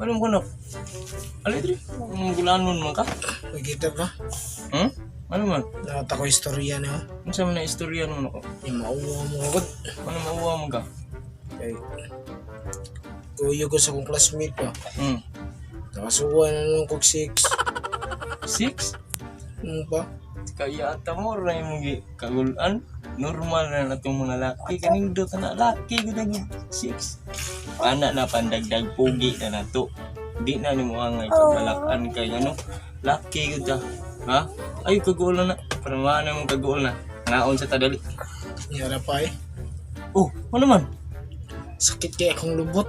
Ano mo na? Alay, gulanon man ka? Nakikita ba? Ano man? Nakata ko istorya niya. Ano sa mga istorya naman ako? Yung mauwa mo agad. Ano mauwa mo ka? Kay kuyo ko sa kong classmate pa. Nakasuwa na nung kog 6. 6? Ano pa? Kaya ata mo rin mong kagulan. Normal na itong mga laki. Kaning do na laki ko na 6. Anak na pandagdag pugi na nato. Di na ni mo angay kabalakan kay ano. Laki ko ta. Ha? Ay kagulan na. Para maana mong kagulan na. Naon sa tadali. Yara pa eh. Oh, ano man? Sakit kaya akong lubot.